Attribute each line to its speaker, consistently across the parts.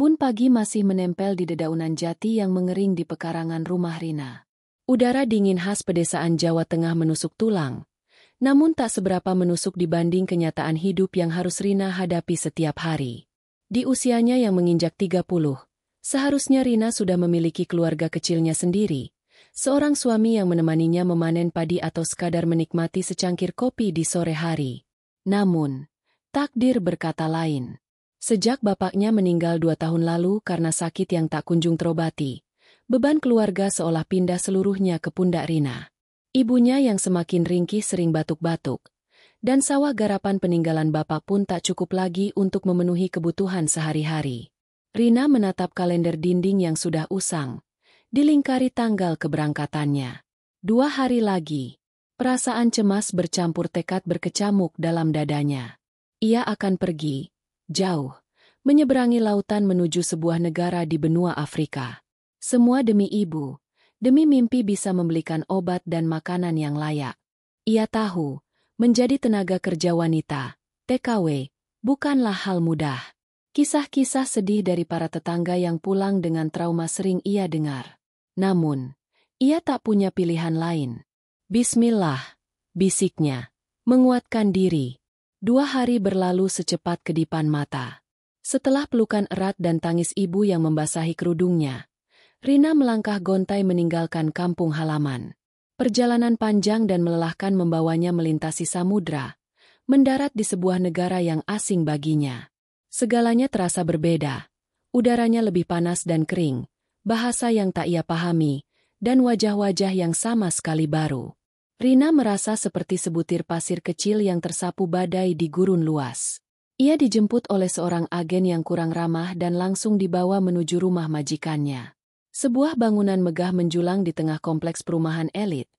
Speaker 1: Embun pagi masih menempel di dedaunan jati yang mengering di pekarangan rumah Rina. Udara dingin khas pedesaan Jawa Tengah menusuk tulang, namun tak seberapa menusuk dibanding kenyataan hidup yang harus Rina hadapi setiap hari. Di usianya yang menginjak 30, seharusnya Rina sudah memiliki keluarga kecilnya sendiri, seorang suami yang menemaninya memanen padi atau sekadar menikmati secangkir kopi di sore hari. Namun, takdir berkata lain. Sejak bapaknya meninggal 2 tahun lalu karena sakit yang tak kunjung terobati, beban keluarga seolah pindah seluruhnya ke pundak Rina. Ibunya yang semakin ringkih sering batuk-batuk, dan sawah garapan peninggalan bapak pun tak cukup lagi untuk memenuhi kebutuhan sehari-hari. Rina menatap kalender dinding yang sudah usang, dilingkari tanggal keberangkatannya. 2 hari lagi, perasaan cemas bercampur tekad berkecamuk dalam dadanya. Ia akan pergi jauh, menyeberangi lautan menuju sebuah negara di benua Afrika. Semua demi ibu, demi mimpi bisa membelikan obat dan makanan yang layak. Ia tahu, menjadi tenaga kerja wanita, TKW, bukanlah hal mudah. Kisah-kisah sedih dari para tetangga yang pulang dengan trauma sering ia dengar. Namun, ia tak punya pilihan lain. Bismillah, bisiknya, menguatkan diri. 2 hari berlalu secepat kedipan mata. Setelah pelukan erat dan tangis ibu yang membasahi kerudungnya, Rina melangkah gontai meninggalkan kampung halaman. Perjalanan panjang dan melelahkan membawanya melintasi samudra, mendarat di sebuah negara yang asing baginya. Segalanya terasa berbeda. Udaranya lebih panas dan kering, bahasa yang tak ia pahami, dan wajah-wajah yang sama sekali baru. Rina merasa seperti sebutir pasir kecil yang tersapu badai di gurun luas. Ia dijemput oleh seorang agen yang kurang ramah dan langsung dibawa menuju rumah majikannya. Sebuah bangunan megah menjulang di tengah kompleks perumahan elit,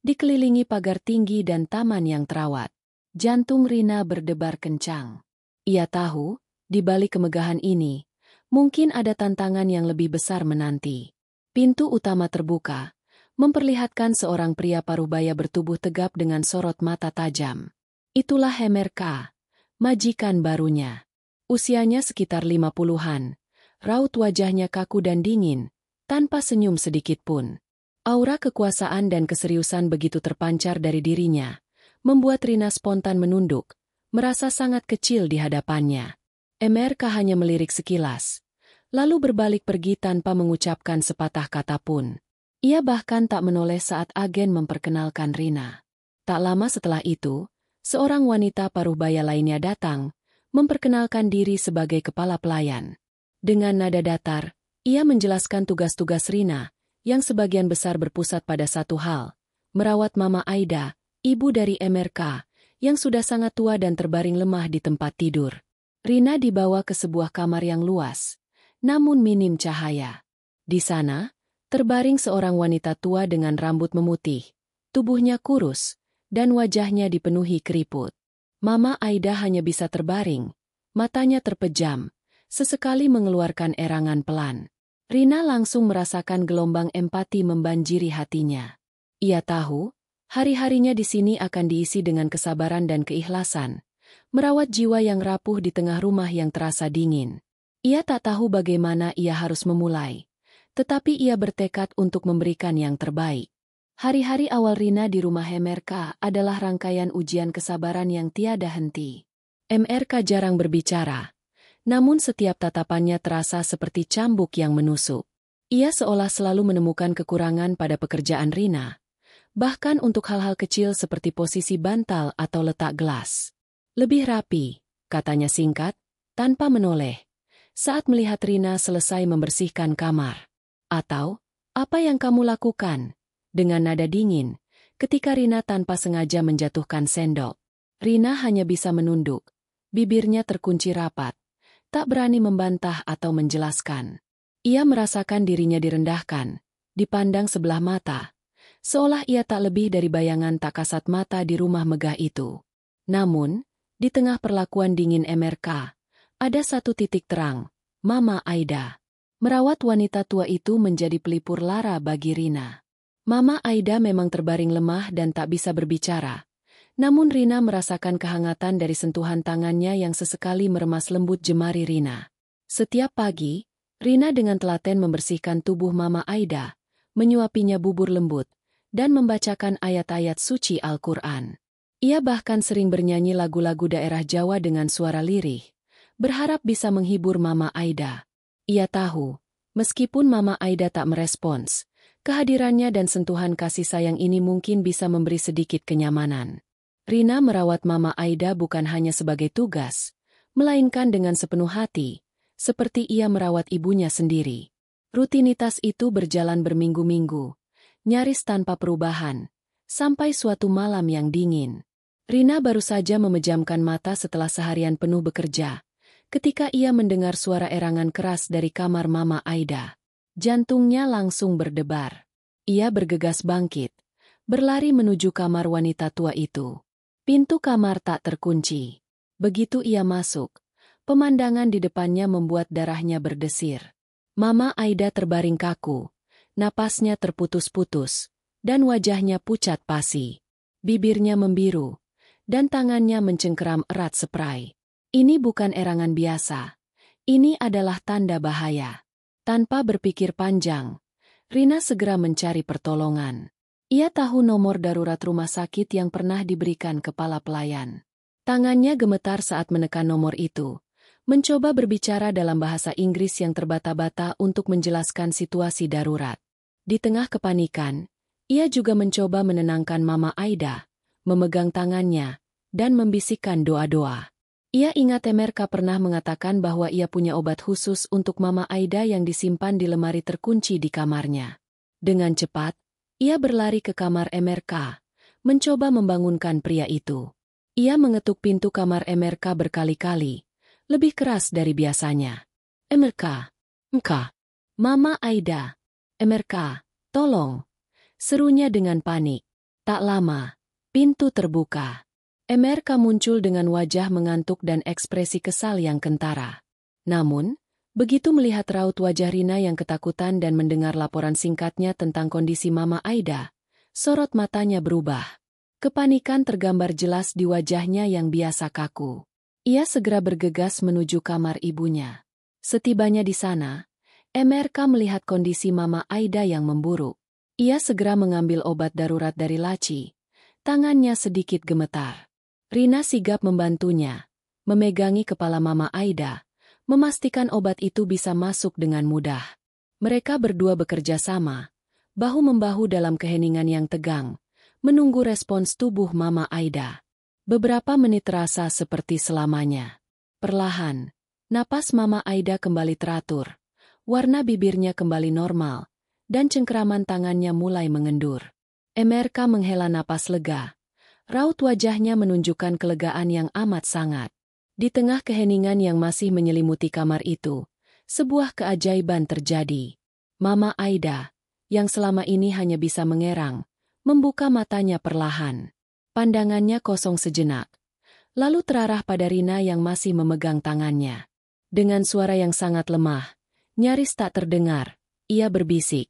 Speaker 1: dikelilingi pagar tinggi dan taman yang terawat. Jantung Rina berdebar kencang. Ia tahu, di balik kemegahan ini, mungkin ada tantangan yang lebih besar menanti. Pintu utama terbuka, memperlihatkan seorang pria parubaya bertubuh tegap dengan sorot mata tajam. Itulah Hemerka, majikan barunya. Usianya sekitar 50-an, raut wajahnya kaku dan dingin, tanpa senyum sedikit pun. Aura kekuasaan dan keseriusan begitu terpancar dari dirinya, membuat Rina spontan menunduk, merasa sangat kecil di hadapannya. Hemerka hanya melirik sekilas, lalu berbalik pergi tanpa mengucapkan sepatah kata pun. Ia bahkan tak menoleh saat agen memperkenalkan Rina. Tak lama setelah itu, seorang wanita parubaya lainnya datang, memperkenalkan diri sebagai kepala pelayan. Dengan nada datar, ia menjelaskan tugas-tugas Rina, yang sebagian besar berpusat pada satu hal, merawat Mama Aida, ibu dari Hemerka, yang sudah sangat tua dan terbaring lemah di tempat tidur. Rina dibawa ke sebuah kamar yang luas, namun minim cahaya. Di sana, terbaring seorang wanita tua dengan rambut memutih, tubuhnya kurus, dan wajahnya dipenuhi keriput. Mama Aida hanya bisa terbaring, matanya terpejam, sesekali mengeluarkan erangan pelan. Rina langsung merasakan gelombang empati membanjiri hatinya. Ia tahu, hari-harinya di sini akan diisi dengan kesabaran dan keikhlasan, merawat jiwa yang rapuh di tengah rumah yang terasa dingin. Ia tak tahu bagaimana ia harus memulai, tetapi ia bertekad untuk memberikan yang terbaik. Hari-hari awal Rina di rumah Hemerka adalah rangkaian ujian kesabaran yang tiada henti. Hemerka jarang berbicara, namun setiap tatapannya terasa seperti cambuk yang menusuk. Ia seolah selalu menemukan kekurangan pada pekerjaan Rina, bahkan untuk hal-hal kecil seperti posisi bantal atau letak gelas. Lebih rapi, katanya singkat, tanpa menoleh, saat melihat Rina selesai membersihkan kamar. Atau, apa yang kamu lakukan? Dengan nada dingin, ketika Rina tanpa sengaja menjatuhkan sendok. Rina hanya bisa menunduk, bibirnya terkunci rapat, tak berani membantah atau menjelaskan. Ia merasakan dirinya direndahkan, dipandang sebelah mata, seolah ia tak lebih dari bayangan tak kasat mata di rumah megah itu. Namun, di tengah perlakuan dingin Hemerka, ada satu titik terang, Mama Aida. Merawat wanita tua itu menjadi pelipur lara bagi Rina. Mama Aida memang terbaring lemah dan tak bisa berbicara. Namun Rina merasakan kehangatan dari sentuhan tangannya yang sesekali meremas lembut jemari Rina. Setiap pagi, Rina dengan telaten membersihkan tubuh Mama Aida, menyuapinya bubur lembut, dan membacakan ayat-ayat suci Al-Quran. Ia bahkan sering bernyanyi lagu-lagu daerah Jawa dengan suara lirih, berharap bisa menghibur Mama Aida. Ia tahu, meskipun Mama Aida tak merespons, kehadirannya dan sentuhan kasih sayang ini mungkin bisa memberi sedikit kenyamanan. Rina merawat Mama Aida bukan hanya sebagai tugas, melainkan dengan sepenuh hati, seperti ia merawat ibunya sendiri. Rutinitas itu berjalan berminggu-minggu, nyaris tanpa perubahan, sampai suatu malam yang dingin. Rina baru saja memejamkan mata setelah seharian penuh bekerja, ketika ia mendengar suara erangan keras dari kamar Mama Aida. Jantungnya langsung berdebar. Ia bergegas bangkit, berlari menuju kamar wanita tua itu. Pintu kamar tak terkunci. Begitu ia masuk, pemandangan di depannya membuat darahnya berdesir. Mama Aida terbaring kaku, napasnya terputus-putus, dan wajahnya pucat pasi. Bibirnya membiru, dan tangannya mencengkeram erat seprai. Ini bukan erangan biasa. Ini adalah tanda bahaya. Tanpa berpikir panjang, Rina segera mencari pertolongan. Ia tahu nomor darurat rumah sakit yang pernah diberikan kepala pelayan. Tangannya gemetar saat menekan nomor itu, mencoba berbicara dalam bahasa Inggris yang terbata-bata untuk menjelaskan situasi darurat. Di tengah kepanikan, ia juga mencoba menenangkan Mama Aida, memegang tangannya, dan membisikkan doa-doa. Ia ingat Emerka pernah mengatakan bahwa ia punya obat khusus untuk Mama Aida yang disimpan di lemari terkunci di kamarnya. Dengan cepat, ia berlari ke kamar Emerka, mencoba membangunkan pria itu. Ia mengetuk pintu kamar Emerka berkali-kali, lebih keras dari biasanya. Emerka, Mama Aida, Emerka, tolong, serunya dengan panik. Tak lama, pintu terbuka. Emerka muncul dengan wajah mengantuk dan ekspresi kesal yang kentara. Namun, begitu melihat raut wajah Rina yang ketakutan dan mendengar laporan singkatnya tentang kondisi Mama Aida, sorot matanya berubah. Kepanikan tergambar jelas di wajahnya yang biasa kaku. Ia segera bergegas menuju kamar ibunya. Setibanya di sana, Emerka melihat kondisi Mama Aida yang memburuk. Ia segera mengambil obat darurat dari laci. Tangannya sedikit gemetar. Rina sigap membantunya, memegangi kepala Mama Aida, memastikan obat itu bisa masuk dengan mudah. Mereka berdua bekerja sama, bahu-membahu dalam keheningan yang tegang, menunggu respons tubuh Mama Aida. Beberapa menit terasa seperti selamanya. Perlahan, napas Mama Aida kembali teratur, warna bibirnya kembali normal, dan cengkeraman tangannya mulai mengendur. Emerka menghela napas lega. Raut wajahnya menunjukkan kelegaan yang amat sangat. Di tengah keheningan yang masih menyelimuti kamar itu, sebuah keajaiban terjadi. Mama Aida, yang selama ini hanya bisa mengerang, membuka matanya perlahan. Pandangannya kosong sejenak, lalu terarah pada Rina yang masih memegang tangannya. Dengan suara yang sangat lemah, nyaris tak terdengar, ia berbisik,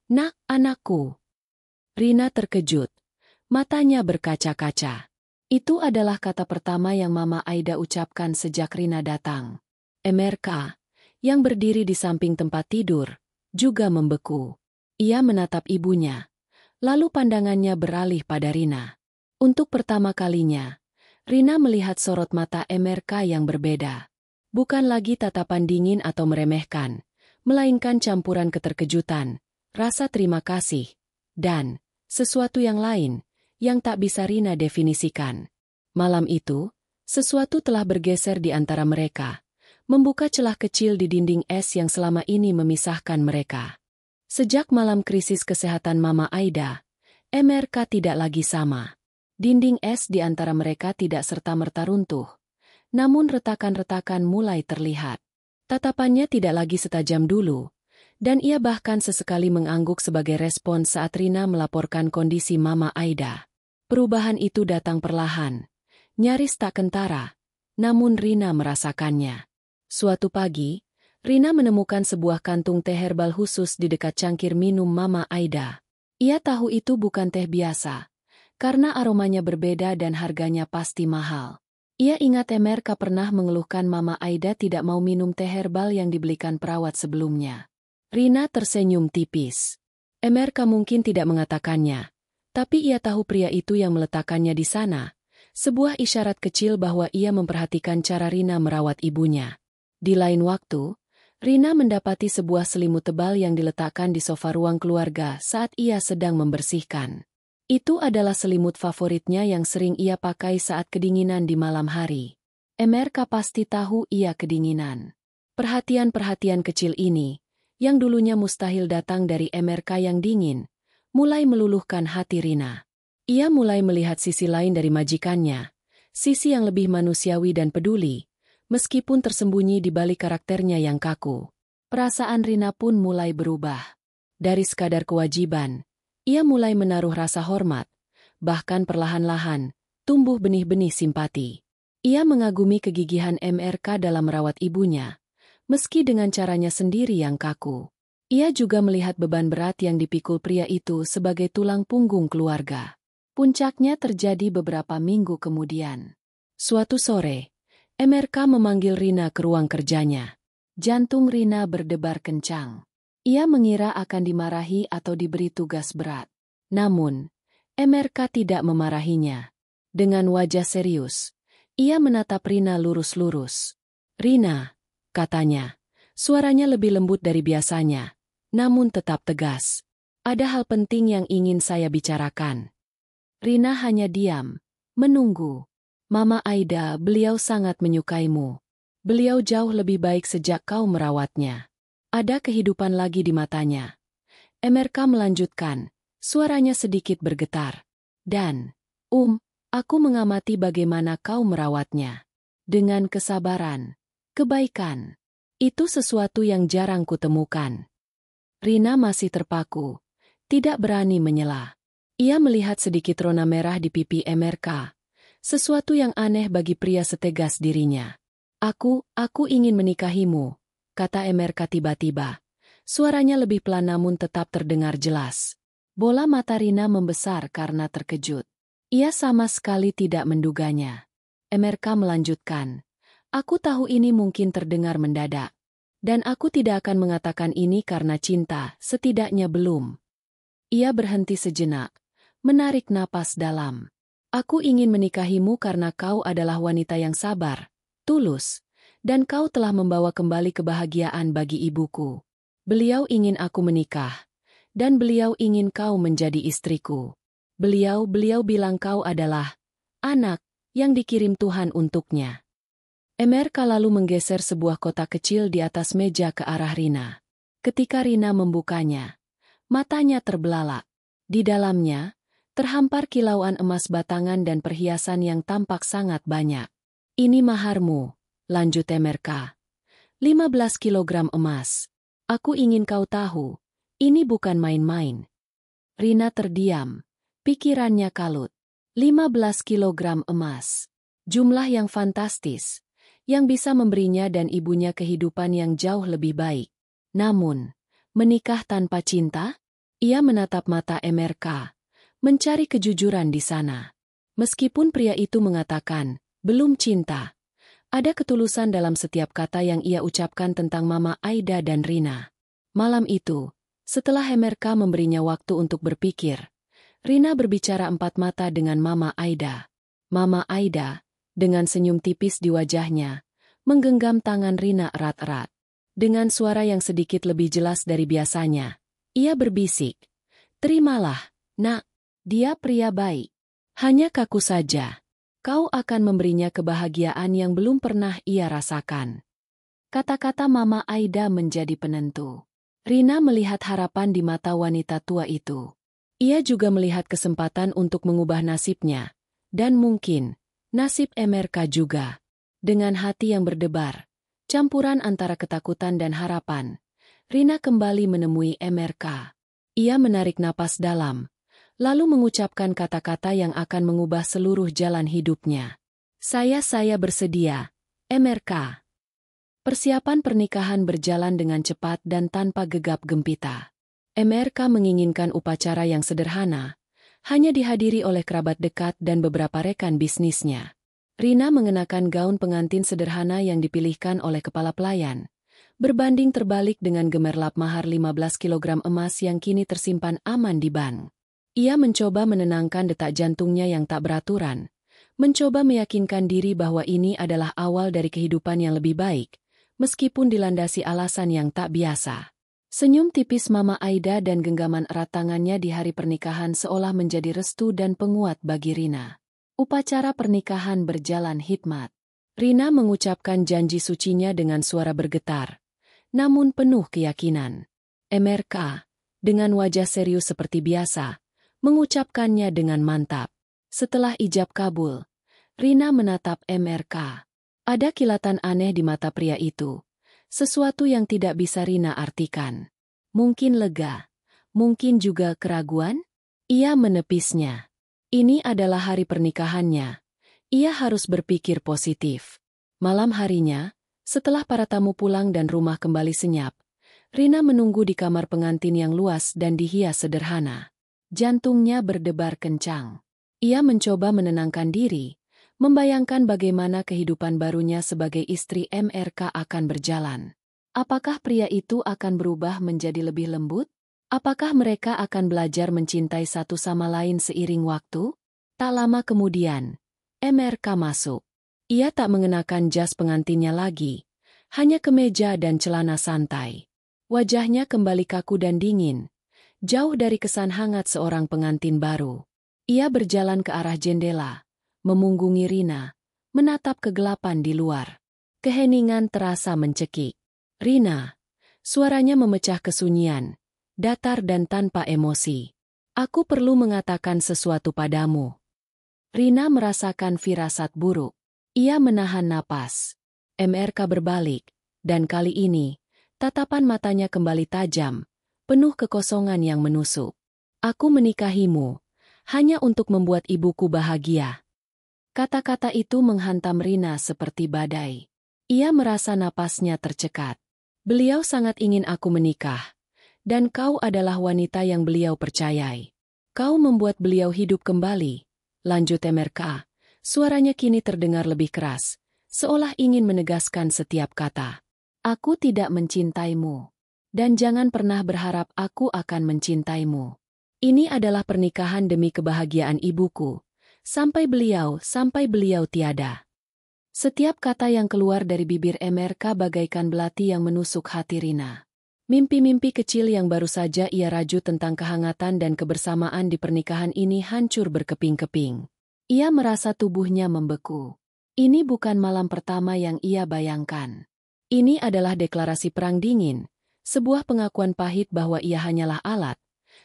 Speaker 1: "Nak, anakku." Rina terkejut, matanya berkaca-kaca. Itu adalah kata pertama yang Mama Aida ucapkan sejak Rina datang. Emerka, yang berdiri di samping tempat tidur, juga membeku. Ia menatap ibunya, lalu pandangannya beralih pada Rina. Untuk pertama kalinya, Rina melihat sorot mata Emerka yang berbeda. Bukan lagi tatapan dingin atau meremehkan, melainkan campuran keterkejutan, rasa terima kasih, dan sesuatu yang lain, yang tak bisa Rina definisikan. Malam itu, sesuatu telah bergeser di antara mereka, membuka celah kecil di dinding es yang selama ini memisahkan mereka. Sejak malam krisis kesehatan Mama Aida, Emerka tidak lagi sama. Dinding es di antara mereka tidak serta-merta runtuh, namun retakan-retakan mulai terlihat. Tatapannya tidak lagi setajam dulu, dan ia bahkan sesekali mengangguk sebagai respon saat Rina melaporkan kondisi Mama Aida. Perubahan itu datang perlahan, nyaris tak kentara, namun Rina merasakannya. Suatu pagi, Rina menemukan sebuah kantung teh herbal khusus di dekat cangkir minum Mama Aida. Ia tahu itu bukan teh biasa, karena aromanya berbeda dan harganya pasti mahal. Ia ingat Emerka pernah mengeluhkan Mama Aida tidak mau minum teh herbal yang dibelikan perawat sebelumnya. Rina tersenyum tipis. Emerka mungkin tidak mengatakannya, tapi ia tahu pria itu yang meletakkannya di sana. Sebuah isyarat kecil bahwa ia memperhatikan cara Rina merawat ibunya. Di lain waktu, Rina mendapati sebuah selimut tebal yang diletakkan di sofa ruang keluarga saat ia sedang membersihkan. Itu adalah selimut favoritnya yang sering ia pakai saat kedinginan di malam hari. Emerka pasti tahu ia kedinginan. Perhatian-perhatian kecil ini, yang dulunya mustahil datang dari Emerka yang dingin, mulai meluluhkan hati Rina. Ia mulai melihat sisi lain dari majikannya, sisi yang lebih manusiawi dan peduli, meskipun tersembunyi di balik karakternya yang kaku. Perasaan Rina pun mulai berubah. Dari sekadar kewajiban, ia mulai menaruh rasa hormat, bahkan perlahan-lahan, tumbuh benih-benih simpati. Ia mengagumi kegigihan Emerka dalam merawat ibunya, meski dengan caranya sendiri yang kaku. Ia juga melihat beban berat yang dipikul pria itu sebagai tulang punggung keluarga. Puncaknya terjadi beberapa minggu kemudian. Suatu sore, Emerka memanggil Rina ke ruang kerjanya. Jantung Rina berdebar kencang. Ia mengira akan dimarahi atau diberi tugas berat. Namun, Emerka tidak memarahinya. Dengan wajah serius, ia menatap Rina lurus-lurus. "Rina," katanya. Suaranya lebih lembut dari biasanya, namun tetap tegas. "Ada hal penting yang ingin saya bicarakan." Rina hanya diam, menunggu. "Mama Aida, beliau sangat menyukaimu. Beliau jauh lebih baik sejak kau merawatnya." Ada kehidupan lagi di matanya. Emerka melanjutkan, suaranya sedikit bergetar. "Dan, aku mengamati bagaimana kau merawatnya. Dengan kesabaran, kebaikan. Itu sesuatu yang jarang kutemukan." Rina masih terpaku, tidak berani menyela. Ia melihat sedikit rona merah di pipi Emerka, sesuatu yang aneh bagi pria setegas dirinya. Aku ingin menikahimu," kata Emerka tiba-tiba. Suaranya lebih pelan namun tetap terdengar jelas. Bola mata Rina membesar karena terkejut. Ia sama sekali tidak menduganya. Emerka melanjutkan, "Aku tahu ini mungkin terdengar mendadak. Dan aku tidak akan mengatakan ini karena cinta, setidaknya belum." Ia berhenti sejenak, menarik napas dalam. "Aku ingin menikahimu karena kau adalah wanita yang sabar, tulus, dan kau telah membawa kembali kebahagiaan bagi ibuku. Beliau ingin aku menikah, dan beliau ingin kau menjadi istriku. Beliau bilang kau adalah anak yang dikirim Tuhan untuknya." Emerka lalu menggeser sebuah kotak kecil di atas meja ke arah Rina. Ketika Rina membukanya, matanya terbelalak. Di dalamnya, terhampar kilauan emas batangan dan perhiasan yang tampak sangat banyak. "Ini maharmu," lanjut Emerka. 15 kilogram emas. Aku ingin kau tahu, ini bukan main-main." Rina terdiam, pikirannya kalut. 15 kilogram emas. Jumlah yang fantastis, yang bisa memberinya dan ibunya kehidupan yang jauh lebih baik. Namun, menikah tanpa cinta? Ia menatap mata Emerka, mencari kejujuran di sana. Meskipun pria itu mengatakan, belum cinta, ada ketulusan dalam setiap kata yang ia ucapkan tentang Mama Aida dan Rina. Malam itu, setelah Emerka memberinya waktu untuk berpikir, Rina berbicara empat mata dengan Mama Aida. Mama Aida, dengan senyum tipis di wajahnya, menggenggam tangan Rina erat-erat. Dengan suara yang sedikit lebih jelas dari biasanya, ia berbisik, "Terimalah, nak, dia pria baik. Hanya kaku saja. Kau akan memberinya kebahagiaan yang belum pernah ia rasakan." Kata-kata Mama Aida menjadi penentu. Rina melihat harapan di mata wanita tua itu. Ia juga melihat kesempatan untuk mengubah nasibnya, dan mungkin nasib Emerka juga. Dengan hati yang berdebar, campuran antara ketakutan dan harapan, Rina kembali menemui Emerka. Ia menarik napas dalam, lalu mengucapkan kata-kata yang akan mengubah seluruh jalan hidupnya. Saya bersedia, Emerka." Persiapan pernikahan berjalan dengan cepat dan tanpa gegap gempita. Emerka menginginkan upacara yang sederhana, hanya dihadiri oleh kerabat dekat dan beberapa rekan bisnisnya. Rina mengenakan gaun pengantin sederhana yang dipilihkan oleh kepala pelayan. Berbanding terbalik dengan gemerlap mahar 15 kilogram emas yang kini tersimpan aman di bank. Ia mencoba menenangkan detak jantungnya yang tak beraturan. Mencoba meyakinkan diri bahwa ini adalah awal dari kehidupan yang lebih baik, meskipun dilandasi alasan yang tak biasa. Senyum tipis Mama Aida dan genggaman erat tangannya di hari pernikahan seolah menjadi restu dan penguat bagi Rina. Upacara pernikahan berjalan hikmat. Rina mengucapkan janji sucinya dengan suara bergetar, namun penuh keyakinan. MRK, dengan wajah serius seperti biasa, mengucapkannya dengan mantap. Setelah ijab kabul, Rina menatap MRK. Ada kilatan aneh di mata pria itu. Sesuatu yang tidak bisa Rina artikan. Mungkin lega, mungkin juga keraguan? Ia menepisnya. Ini adalah hari pernikahannya. Ia harus berpikir positif. Malam harinya, setelah para tamu pulang dan rumah kembali senyap, Rina menunggu di kamar pengantin yang luas dan dihias sederhana. Jantungnya berdebar kencang. Ia mencoba menenangkan diri, membayangkan bagaimana kehidupan barunya sebagai istri MRK akan berjalan. Apakah pria itu akan berubah menjadi lebih lembut? Apakah mereka akan belajar mencintai satu sama lain seiring waktu? Tak lama kemudian, MRK masuk. Ia tak mengenakan jas pengantinnya lagi, hanya kemeja dan celana santai. Wajahnya kembali kaku dan dingin, jauh dari kesan hangat seorang pengantin baru. Ia berjalan ke arah jendela, memunggungi Rina, menatap kegelapan di luar. Keheningan terasa mencekik. Rina, suaranya memecah kesunyian, datar dan tanpa emosi. Aku perlu mengatakan sesuatu padamu. Rina merasakan firasat buruk. Ia menahan napas. MRK berbalik, dan kali ini, tatapan matanya kembali tajam, penuh kekosongan yang menusuk. Aku menikahimu, hanya untuk membuat ibuku bahagia. Kata-kata itu menghantam Rina seperti badai. Ia merasa napasnya tercekat. Beliau sangat ingin aku menikah, dan kau adalah wanita yang beliau percayai. Kau membuat beliau hidup kembali, lanjut MRK. Suaranya kini terdengar lebih keras, seolah ingin menegaskan setiap kata. Aku tidak mencintaimu, dan jangan pernah berharap aku akan mencintaimu. Ini adalah pernikahan demi kebahagiaan ibuku, sampai beliau tiada. Setiap kata yang keluar dari bibir MRK bagaikan belati yang menusuk hati Rina. Mimpi-mimpi kecil yang baru saja ia rajut tentang kehangatan dan kebersamaan di pernikahan ini hancur berkeping-keping. Ia merasa tubuhnya membeku. Ini bukan malam pertama yang ia bayangkan. Ini adalah deklarasi perang dingin, sebuah pengakuan pahit bahwa ia hanyalah alat,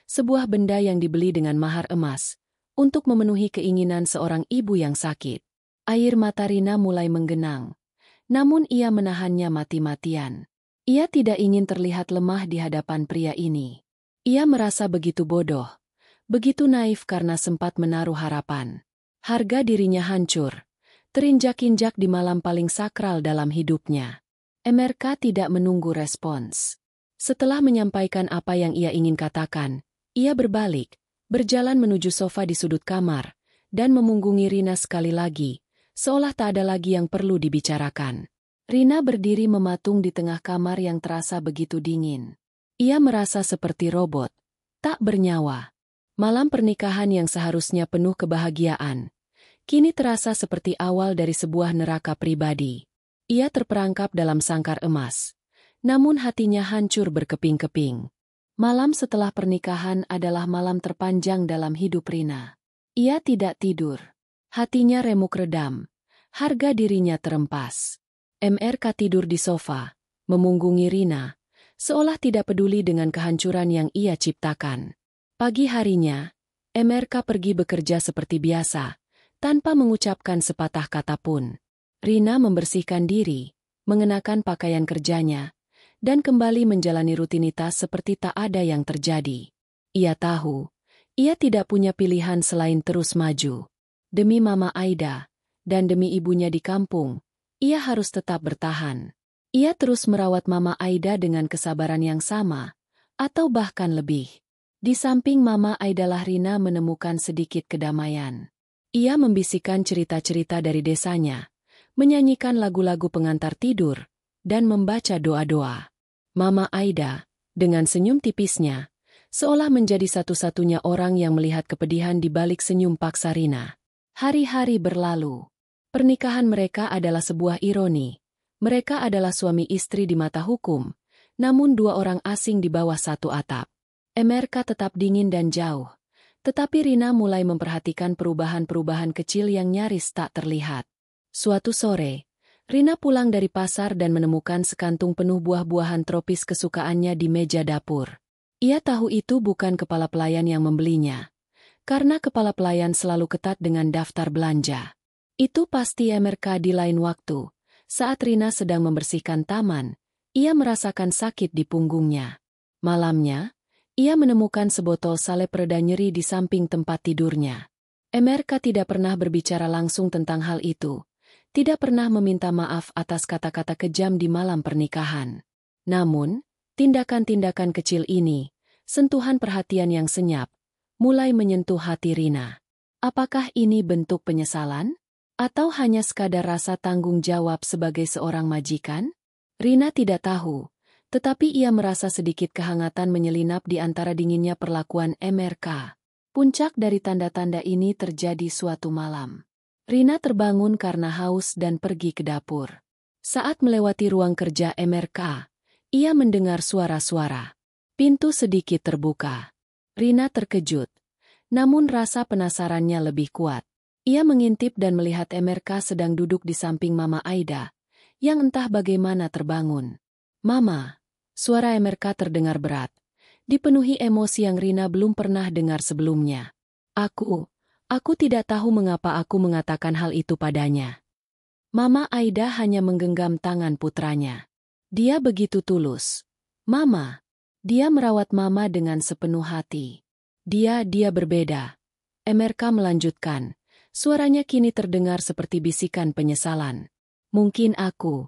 Speaker 1: sebuah benda yang dibeli dengan mahar emas, untuk memenuhi keinginan seorang ibu yang sakit. Air mata Rina mulai menggenang, namun ia menahannya mati-matian. Ia tidak ingin terlihat lemah di hadapan pria ini. Ia merasa begitu bodoh, begitu naif karena sempat menaruh harapan. Harga dirinya hancur, terinjak-injak di malam paling sakral dalam hidupnya. MRK tidak menunggu respons. Setelah menyampaikan apa yang ia ingin katakan, ia berbalik, berjalan menuju sofa di sudut kamar, dan memunggungi Rina sekali lagi, seolah tak ada lagi yang perlu dibicarakan. Rina berdiri mematung di tengah kamar yang terasa begitu dingin. Ia merasa seperti robot, tak bernyawa. Malam pernikahan yang seharusnya penuh kebahagiaan, kini terasa seperti awal dari sebuah neraka pribadi. Ia terperangkap dalam sangkar emas, namun hatinya hancur berkeping-keping. Malam setelah pernikahan adalah malam terpanjang dalam hidup Rina. Ia tidak tidur. Hatinya remuk redam. Harga dirinya terempas. MRK tidur di sofa, memunggungi Rina, seolah tidak peduli dengan kehancuran yang ia ciptakan. Pagi harinya, MRK pergi bekerja seperti biasa, tanpa mengucapkan sepatah kata pun. Rina membersihkan diri, mengenakan pakaian kerjanya, dan kembali menjalani rutinitas seperti tak ada yang terjadi. Ia tahu, ia tidak punya pilihan selain terus maju. Demi Mama Aida, dan demi ibunya di kampung, ia harus tetap bertahan. Ia terus merawat Mama Aida dengan kesabaran yang sama, atau bahkan lebih. Di samping Mama Aida lah Rina menemukan sedikit kedamaian. Ia membisikkan cerita-cerita dari desanya, menyanyikan lagu-lagu pengantar tidur, dan membaca doa-doa. Mama Aida, dengan senyum tipisnya, seolah menjadi satu-satunya orang yang melihat kepedihan di balik senyum paksa Rina. Hari-hari berlalu. Pernikahan mereka adalah sebuah ironi. Mereka adalah suami istri di mata hukum, namun dua orang asing di bawah satu atap. Amerika tetap dingin dan jauh, tetapi Rina mulai memperhatikan perubahan-perubahan kecil yang nyaris tak terlihat. Suatu sore, Rina pulang dari pasar dan menemukan sekantung penuh buah-buahan tropis kesukaannya di meja dapur. Ia tahu itu bukan kepala pelayan yang membelinya, karena kepala pelayan selalu ketat dengan daftar belanja. Itu pasti Amerika di lain waktu. Saat Rina sedang membersihkan taman, ia merasakan sakit di punggungnya. Malamnya, ia menemukan sebotol salep pereda nyeri di samping tempat tidurnya. Amerika tidak pernah berbicara langsung tentang hal itu. Tidak pernah meminta maaf atas kata-kata kejam di malam pernikahan. Namun, tindakan-tindakan kecil ini, sentuhan perhatian yang senyap, mulai menyentuh hati Rina. Apakah ini bentuk penyesalan? Atau hanya sekadar rasa tanggung jawab sebagai seorang majikan? Rina tidak tahu, tetapi ia merasa sedikit kehangatan menyelinap di antara dinginnya perlakuan MRK. Puncak dari tanda-tanda ini terjadi suatu malam. Rina terbangun karena haus dan pergi ke dapur. Saat melewati ruang kerja MRK, ia mendengar suara-suara. Pintu sedikit terbuka. Rina terkejut, namun rasa penasarannya lebih kuat. Ia mengintip dan melihat MRK sedang duduk di samping Mama Aida, yang entah bagaimana terbangun. "Mama," suara MRK terdengar berat, dipenuhi emosi yang Rina belum pernah dengar sebelumnya. Aku tidak tahu mengapa aku mengatakan hal itu padanya." Mama Aida hanya menggenggam tangan putranya. Dia begitu tulus. "Mama." Dia merawat Mama dengan sepenuh hati. Dia berbeda." MRK melanjutkan. Suaranya kini terdengar seperti bisikan penyesalan. Mungkin aku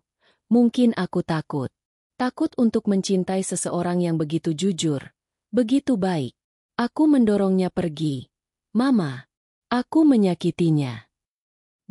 Speaker 1: takut. Takut untuk mencintai seseorang yang begitu jujur, begitu baik. Aku mendorongnya pergi. Mama, aku menyakitinya."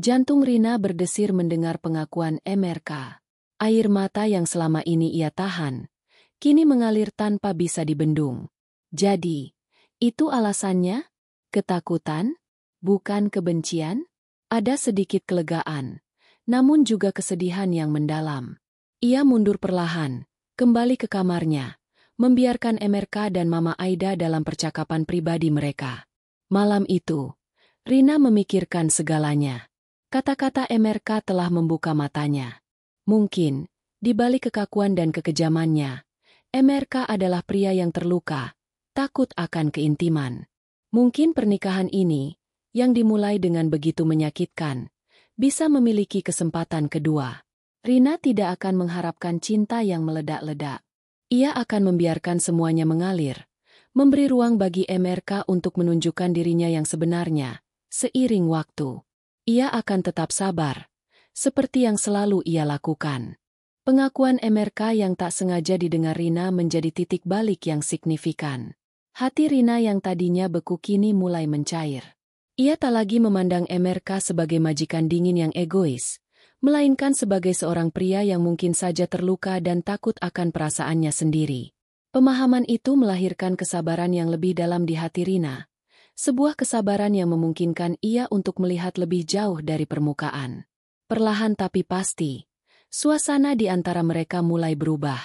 Speaker 1: Jantung Rina berdesir mendengar pengakuan MRK. Air mata yang selama ini ia tahan, kini mengalir tanpa bisa dibendung. Jadi, itu alasannya? Ketakutan? Bukan kebencian? Ada sedikit kelegaan, namun juga kesedihan yang mendalam. Ia mundur perlahan, kembali ke kamarnya, membiarkan MRK dan Mama Aida dalam percakapan pribadi mereka. Malam itu, Rina memikirkan segalanya. Kata-kata MRK telah membuka matanya. Mungkin, di balik kekakuan dan kekejamannya, MRK adalah pria yang terluka, takut akan keintiman. Mungkin pernikahan ini, yang dimulai dengan begitu menyakitkan, bisa memiliki kesempatan kedua. Rina tidak akan mengharapkan cinta yang meledak-ledak. Ia akan membiarkan semuanya mengalir, memberi ruang bagi MRK untuk menunjukkan dirinya yang sebenarnya. Seiring waktu, ia akan tetap sabar, seperti yang selalu ia lakukan. Pengakuan MRK yang tak sengaja didengar Rina menjadi titik balik yang signifikan. Hati Rina yang tadinya beku kini mulai mencair. Ia tak lagi memandang MRK sebagai majikan dingin yang egois, melainkan sebagai seorang pria yang mungkin saja terluka dan takut akan perasaannya sendiri. Pemahaman itu melahirkan kesabaran yang lebih dalam di hati Rina, sebuah kesabaran yang memungkinkan ia untuk melihat lebih jauh dari permukaan. Perlahan tapi pasti, suasana di antara mereka mulai berubah.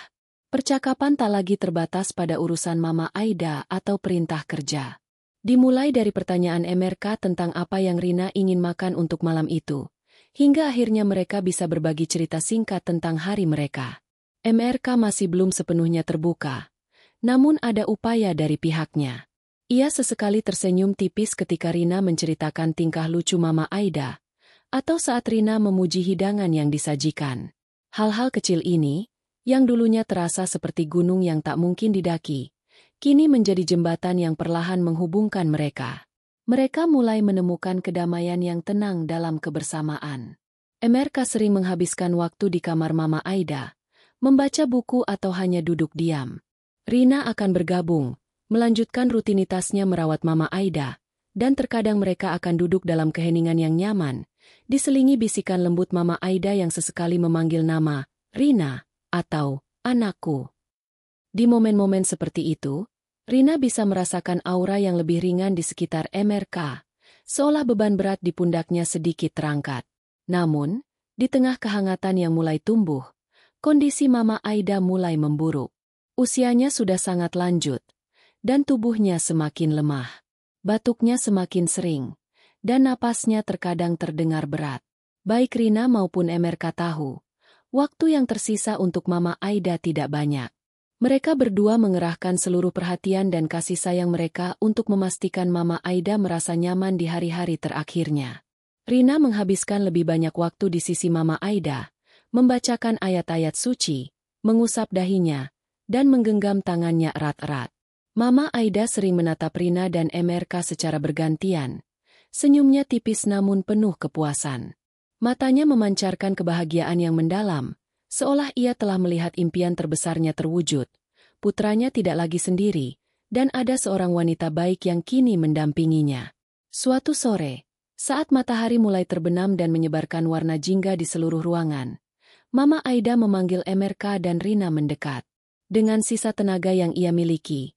Speaker 1: Percakapan tak lagi terbatas pada urusan Mama Aida atau perintah kerja. Dimulai dari pertanyaan MRK tentang apa yang Rina ingin makan untuk malam itu, hingga akhirnya mereka bisa berbagi cerita singkat tentang hari mereka. MRK masih belum sepenuhnya terbuka, namun ada upaya dari pihaknya. Ia sesekali tersenyum tipis ketika Rina menceritakan tingkah lucu Mama Aida, atau saat Rina memuji hidangan yang disajikan. Hal-hal kecil ini, yang dulunya terasa seperti gunung yang tak mungkin didaki, kini menjadi jembatan yang perlahan menghubungkan mereka. Mereka mulai menemukan kedamaian yang tenang dalam kebersamaan. MRK sering menghabiskan waktu di kamar Mama Aida, membaca buku atau hanya duduk diam. Rina akan bergabung, melanjutkan rutinitasnya merawat Mama Aida, dan terkadang mereka akan duduk dalam keheningan yang nyaman, diselingi bisikan lembut Mama Aida yang sesekali memanggil nama, Rina, atau anakku. Di momen-momen seperti itu, Rina bisa merasakan aura yang lebih ringan di sekitar MRK, seolah beban berat di pundaknya sedikit terangkat. Namun, di tengah kehangatan yang mulai tumbuh, kondisi Mama Aida mulai memburuk. Usianya sudah sangat lanjut, dan tubuhnya semakin lemah. Batuknya semakin sering, dan napasnya terkadang terdengar berat. Baik Rina maupun MRK tahu, waktu yang tersisa untuk Mama Aida tidak banyak. Mereka berdua mengerahkan seluruh perhatian dan kasih sayang mereka untuk memastikan Mama Aida merasa nyaman di hari-hari terakhirnya. Rina menghabiskan lebih banyak waktu di sisi Mama Aida, membacakan ayat-ayat suci, mengusap dahinya, dan menggenggam tangannya erat-erat. Mama Aida sering menatap Rina dan MRK secara bergantian. Senyumnya tipis namun penuh kepuasan. Matanya memancarkan kebahagiaan yang mendalam, seolah ia telah melihat impian terbesarnya terwujud. Putranya tidak lagi sendiri, dan ada seorang wanita baik yang kini mendampinginya. Suatu sore, saat matahari mulai terbenam dan menyebarkan warna jingga di seluruh ruangan, Mama Aida memanggil MRK dan Rina mendekat. Dengan sisa tenaga yang ia miliki,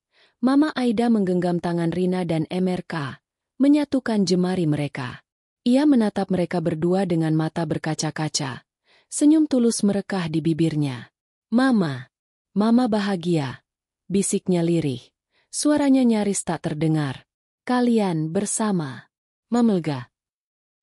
Speaker 1: Mama Aida menggenggam tangan Rina dan MRK, menyatukan jemari mereka. Ia menatap mereka berdua dengan mata berkaca-kaca. Senyum tulus merekah di bibirnya. Mama bahagia, bisiknya lirih. Suaranya nyaris tak terdengar. Kalian bersama. Mamelga.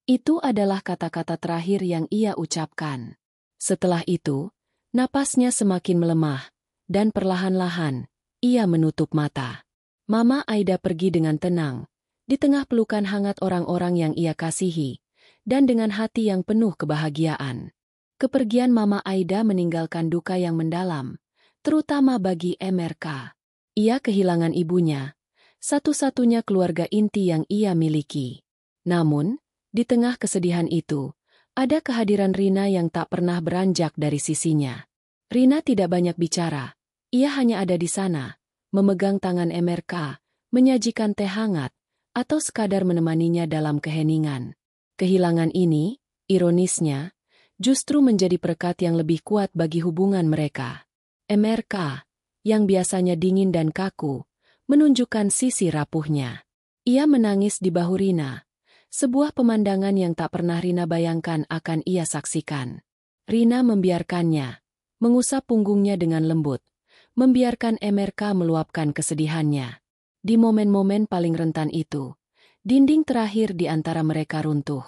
Speaker 1: Itu adalah kata-kata terakhir yang ia ucapkan. Setelah itu, napasnya semakin melemah, dan perlahan-lahan, ia menutup mata. Mama Aida pergi dengan tenang, di tengah pelukan hangat orang-orang yang ia kasihi, dan dengan hati yang penuh kebahagiaan. Kepergian Mama Aida meninggalkan duka yang mendalam, terutama bagi MRK. Ia kehilangan ibunya, satu-satunya keluarga inti yang ia miliki. Namun, di tengah kesedihan itu, ada kehadiran Rina yang tak pernah beranjak dari sisinya. Rina tidak banyak bicara, ia hanya ada di sana, memegang tangan MRK, menyajikan teh hangat, atau sekadar menemaninya dalam keheningan. Kehilangan ini, ironisnya, justru menjadi perekat yang lebih kuat bagi hubungan mereka. MRK, yang biasanya dingin dan kaku, menunjukkan sisi rapuhnya. Ia menangis di bahu Rina, sebuah pemandangan yang tak pernah Rina bayangkan akan ia saksikan. Rina membiarkannya, mengusap punggungnya dengan lembut, membiarkan MRK meluapkan kesedihannya. Di momen-momen paling rentan itu, dinding terakhir di antara mereka runtuh.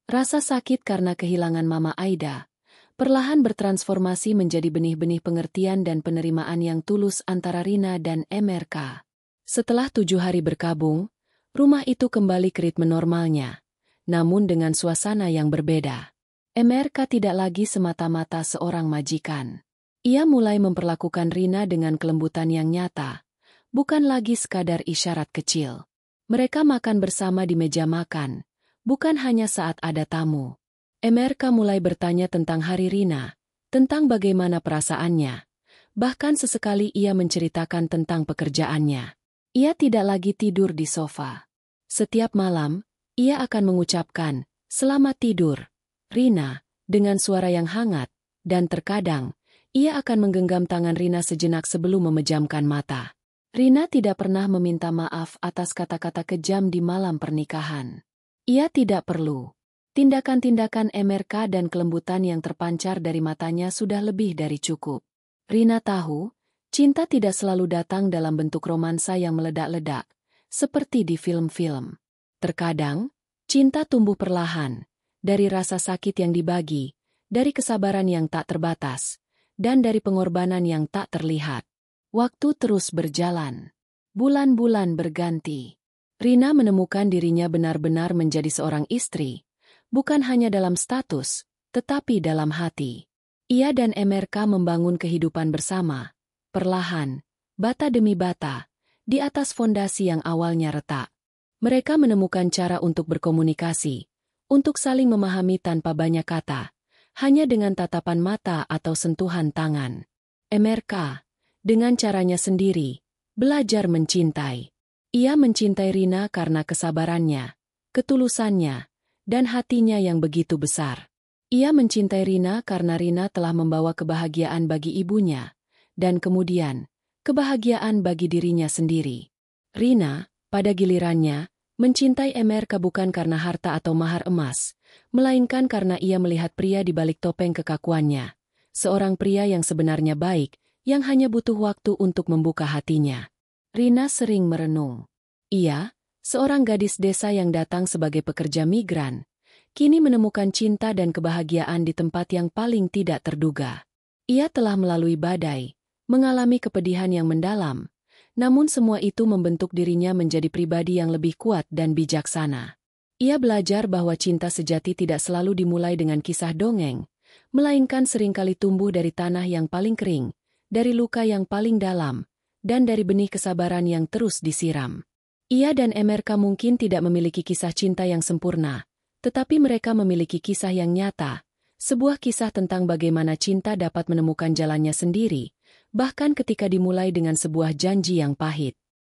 Speaker 1: Rasa sakit karena kehilangan Mama Aida perlahan bertransformasi menjadi benih-benih pengertian dan penerimaan yang tulus antara Rina dan MRK. Setelah 7 hari berkabung, rumah itu kembali ke ritme normalnya, namun dengan suasana yang berbeda. MRK tidak lagi semata-mata seorang majikan. Ia mulai memperlakukan Rina dengan kelembutan yang nyata, bukan lagi sekadar isyarat kecil. Mereka makan bersama di meja makan, bukan hanya saat ada tamu. MRK mulai bertanya tentang hari Rina, tentang bagaimana perasaannya. Bahkan sesekali ia menceritakan tentang pekerjaannya. Ia tidak lagi tidur di sofa. Setiap malam, ia akan mengucapkan, "Selamat tidur, Rina," dengan suara yang hangat, dan terkadang, ia akan menggenggam tangan Rina sejenak sebelum memejamkan mata. Rina tidak pernah meminta maaf atas kata-kata kejam di malam pernikahan. Ia tidak perlu. Tindakan-tindakan MRK dan kelembutan yang terpancar dari matanya sudah lebih dari cukup. Rina tahu, cinta tidak selalu datang dalam bentuk romansa yang meledak-ledak, seperti di film-film. Terkadang, cinta tumbuh perlahan, dari rasa sakit yang dibagi, dari kesabaran yang tak terbatas, dan dari pengorbanan yang tak terlihat. Waktu terus berjalan. Bulan-bulan berganti. Rina menemukan dirinya benar-benar menjadi seorang istri, bukan hanya dalam status, tetapi dalam hati. Ia dan MRK membangun kehidupan bersama, perlahan, bata demi bata, di atas fondasi yang awalnya retak. Mereka menemukan cara untuk berkomunikasi, untuk saling memahami tanpa banyak kata, hanya dengan tatapan mata atau sentuhan tangan. MRK, dengan caranya sendiri, belajar mencintai. Ia mencintai Rina karena kesabarannya, ketulusannya, dan hatinya yang begitu besar. Ia mencintai Rina karena Rina telah membawa kebahagiaan bagi ibunya, dan kemudian, kebahagiaan bagi dirinya sendiri. Rina, pada gilirannya, mencintai Emerka bukan karena harta atau mahar emas, melainkan karena ia melihat pria di balik topeng kekakuannya. Seorang pria yang sebenarnya baik, yang hanya butuh waktu untuk membuka hatinya. Rina sering merenung. Ia, seorang gadis desa yang datang sebagai pekerja migran, kini menemukan cinta dan kebahagiaan di tempat yang paling tidak terduga. Ia telah melalui badai, mengalami kepedihan yang mendalam, namun semua itu membentuk dirinya menjadi pribadi yang lebih kuat dan bijaksana. Ia belajar bahwa cinta sejati tidak selalu dimulai dengan kisah dongeng, melainkan seringkali tumbuh dari tanah yang paling kering, dari luka yang paling dalam, dan dari benih kesabaran yang terus disiram. Ia dan Emerka mungkin tidak memiliki kisah cinta yang sempurna, tetapi mereka memiliki kisah yang nyata, sebuah kisah tentang bagaimana cinta dapat menemukan jalannya sendiri, bahkan ketika dimulai dengan sebuah janji yang pahit.